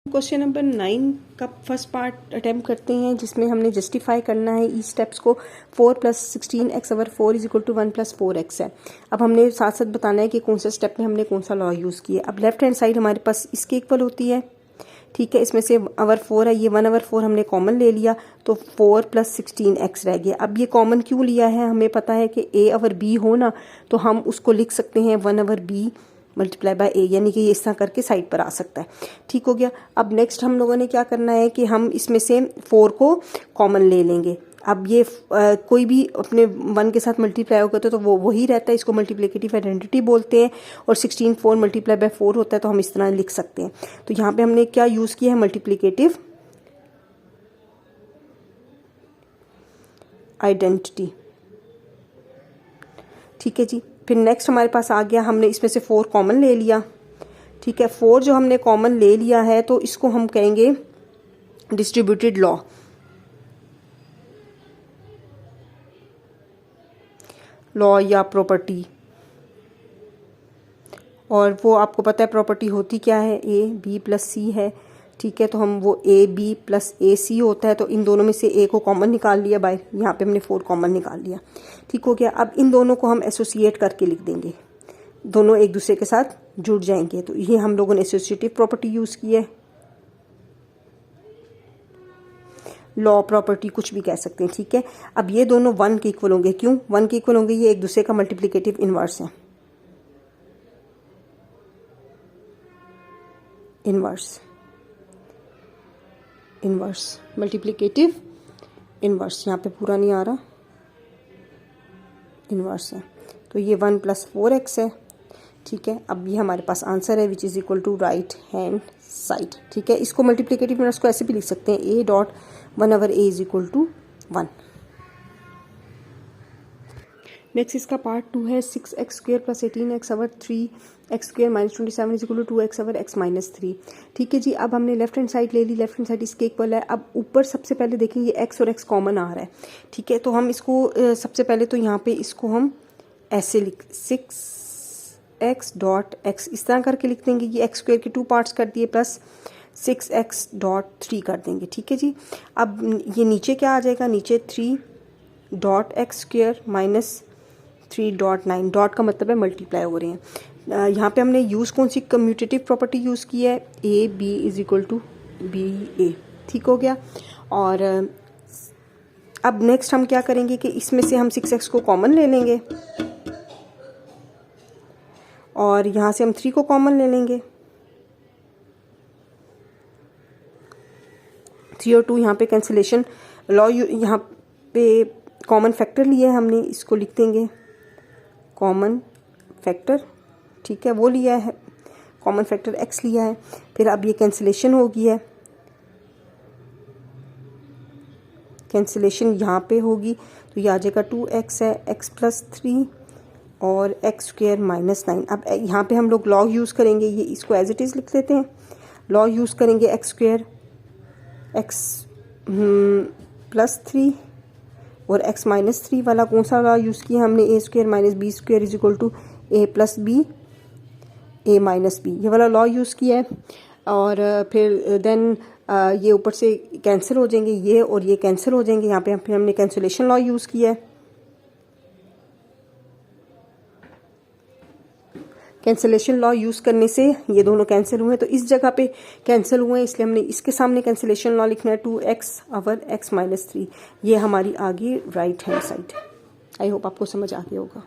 Question number 9 का first part attempt करते हैं, जिसमें हमने जस्टिफाई करना है ई स्टेप्स को। 4 + 16x ओवर 4 = 1 + 4x है। अब हमने साथ साथ बताना है कि कौन सा स्टेप में हमने कौन सा लॉ यूज़ किया। अब लेफ्ट हैंड साइड हमारे पास इसके इक्वल होती है, ठीक है। इसमें से ओवर 4 है, ये 1 ओवर 4 हमने कॉमन ले लिया, तो 4 + 16x रह गया। अब ये कॉमन क्यों लिया है, हमें पता है कि a ओवर b हो ना, तो हम उसको लिख सकते हैं 1 over b multiply by a, यानी कि ये इस तरह करके साइड पर आ सकता है। ठीक हो गया। अब नेक्स्ट हम लोगों ने क्या करना है कि हम इसमें से 4 को कॉमन ले लेंगे। अब ये कोई भी अपने 1 के साथ मल्टीप्लाई होगा तो वो वही रहता है, इसको मल्टीप्लिकेटिव आइडेंटिटी बोलते हैं। और 16 4 मल्टीप्लाई बाय 4 होता है, तो हम इस तरह लिख सकते हैं। तो यहाँ पे हमने क्या यूज़ किया है, मल्टीप्लिकेटिव आइडेंटिटी। ठीक है जी। फिर नेक्स्ट हमारे पास आ गया, हमने इसमें से 4 कॉमन ले लिया, ठीक है। 4 जो हमने कॉमन ले लिया है, तो इसको हम कहेंगे डिस्ट्रीब्यूटेड लॉ या प्रॉपर्टी। और वो आपको पता है प्रॉपर्टी होती क्या है, a b + c है, ठीक है। तो हम वो a b + a c होता है, तो इन दोनों में से a को कॉमन निकाल लिया, बाय यहाँ पे हमने 4 कॉमन निकाल लिया। ठीक हो गया। अब इन दोनों को हम एसोसिएट करके लिख देंगे, दोनों एक दूसरे के साथ जुड़ जाएंगे। तो ये हम लोगों ने एसोसिएटिव प्रॉपर्टी यूज़ की है, लॉ प्रॉपर्टी कुछ भी कह सकते हैं, ठीक है। अब ये दोनों 1 के इक्वल होंगे। क्यों 1 के इक्वल होंगे, ये एक दूसरे का मल्टीप्लिकेटिव इनवर्स है। इनवर्स मल्टीप्लिकेटिव इनवर्स, यहाँ पे पूरा नहीं आ रहा, इनवर्स है। तो ये 1 + 4x है, ठीक है। अब ये हमारे पास आंसर है, which is equal to right hand side, ठीक है। इसको मल्टीप्लिकेटिव इनवर्स को ऐसे भी लिख सकते हैं, a.1 ओवर a = 1। नेक्स्ट इसका पार्ट 2 है, 6x² + 18x over 3x² - 27 = 2x over x - 3। ठीक है जी। अब हमने लेफ्ट हैंड साइड ले ली, लेफ्ट हैंड साइड इसके इक्वल है। अब ऊपर सबसे पहले देखें, ये x और x कॉमन आ रहा है, ठीक है। तो हम इसको सबसे पहले तो यहाँ पे इसको हम ऐसे लिख 6x.x इस तरह करके लिख देंगे। ये x² के 2 पार्ट्स कर दिए, प्लस 6x.3 कर देंगे, ठीक है जी। अब ये नीचे क्या आ जाएगा, नीचे 3.x² - 3.9, डॉट का मतलब है मल्टीप्लाई हो रहे हैं। यहाँ पे हमने यूज़ कौन सी कम्यूटेटिव प्रॉपर्टी यूज़ की है, a b = ba, ठीक हो गया। और अब नेक्स्ट हम क्या करेंगे कि इसमें से हम 6x को कॉमन ले लेंगे, और यहाँ से हम 3 को कॉमन ले लेंगे। 3 और 2 यहाँ पे कैंसिलेशन लॉ, यहाँ पे कॉमन फैक्टर लिया है हमने, इसको लिख देंगे कॉमन फैक्टर, ठीक है। वो लिया है कॉमन फैक्टर x लिया है। फिर अब ये कैंसिलेशन होगी है, कैंसिलेशन यहाँ पे होगी, तो ये आ जाएगा 2x है, x + 3 और x² - 9। अब यहाँ पे हम लोग लॉ यूज़ करेंगे, ये इसको एज इट इज़ लिख लेते हैं। लॉ यूज़ करेंगे x² x + 3 और x - 3 वाला कौन सा लॉ यूज़ किया हमने, a² - b² = a + b a - b, ये वाला लॉ यूज़ किया है। और फिर देन ये ऊपर से कैंसिल हो जाएंगे, ये और ये कैंसिल हो जाएंगे। यहाँ पे फिर हमने कैंसिलेशन लॉ यूज़ किया है। कैंसिलेशन लॉ यूज़ करने से ये दोनों कैंसिल हुए, तो इस जगह पे कैंसिल हुए, इसलिए हमने इसके सामने कैंसिलेशन लॉ लिखना है, 2x ओवर x - 3। ये हमारी आ गई right hand side. I hope आपको समझ आ गया होगा।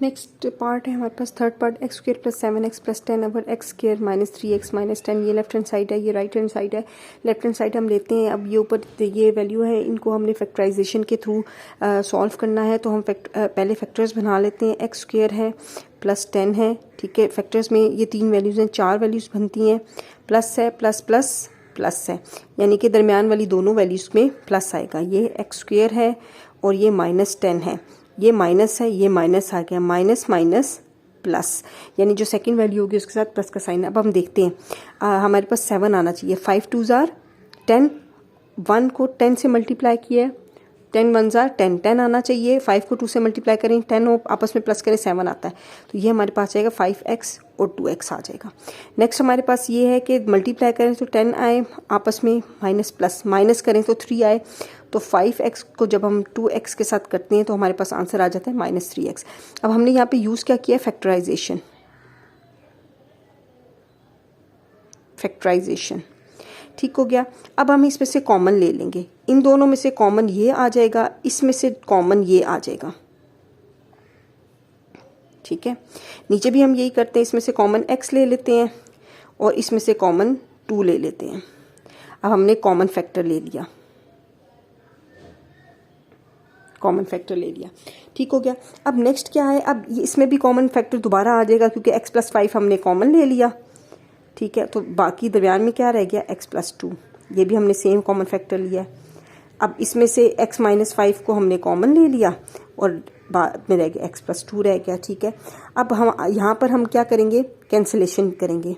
नेक्स्ट पार्ट है हमारे पास third part, x² + 7x + 10 over x² - 3x - 10। ये लेफ्ट हैंड साइड है, ये राइट हैंड साइड है। लेफ्ट हैंड साइड हम लेते हैं। अब ये ऊपर ये वैल्यू है, इनको हमने फैक्टराइजेशन के थ्रू सॉल्व करना है। तो हम पहले फैक्टर्स बना लेते हैं। x² है + 10 है, ठीक है। फैक्टर्स में ये 3 वैल्यूज़ हैं, 4 वैल्यूज़ बनती हैं, प्लस है, प्लस प्लस प्लस है, यानी कि दरमियान वाली दोनों वैल्यूज़ में प्लस आएगा। ये x² है और ये -10 है, ये माइनस है, ये माइनस आ गया, माइनस माइनस प्लस, यानी जो सेकंड वैल्यू होगी उसके साथ प्लस का साइन है। अब हम देखते हैं, हमारे पास 7 आना चाहिए। 5 2 = 10, 1 को 10 से मल्टीप्लाई किया है 10 वन ज़ार 10, 10 आना चाहिए। 5 को 2 से मल्टीप्लाई करें, 10 और आपस में प्लस करें 7 आता है, तो ये हमारे पास आएगा 5x और 2x आ जाएगा। नेक्स्ट हमारे पास ये है कि मल्टीप्लाई करें तो 10 आए, आपस में माइनस प्लस माइनस करें तो 3 आए, तो 5x को जब हम 2x के साथ करते हैं तो हमारे पास आंसर आ जाता है -3x। अब हमने यहाँ पे यूज़ क्या किया, फैक्टराइजेशन। ठीक हो गया। अब हम इसमें से कॉमन ले लेंगे, इन दोनों में से कॉमन ये आ जाएगा, इसमें से कॉमन ये आ जाएगा। ठीक है, नीचे भी हम यही करते हैं, इसमें से कॉमन x ले लेते हैं और इसमें से कॉमन 2 ले लेते हैं। अब हमने कॉमन फैक्टर ले लिया, ठीक हो गया। अब नेक्स्ट क्या है, अब इसमें भी कॉमन फैक्टर दोबारा आ जाएगा क्योंकि x + 5 हमने कॉमन ले लिया। ठीक है, तो बाकी दरमियान में क्या रह गया, x + 2, ये भी हमने सेम कॉमन फैक्टर लिया है। अब इसमें से x - 5 को हमने कॉमन ले लिया और बाद में रह गया x + 2 रह गया। ठीक है, अब हम यहाँ पर हम क्या करेंगे, कैंसिलेशन करेंगे।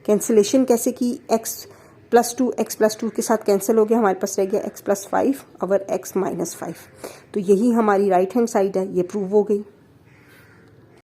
कैंसिलेशन कैसे की, x + 2 के साथ कैंसिल हो गया, हमारे पास रह गया x + 5 और x - 5। तो यही हमारी राइट हैंड साइड है, ये प्रूव हो गई।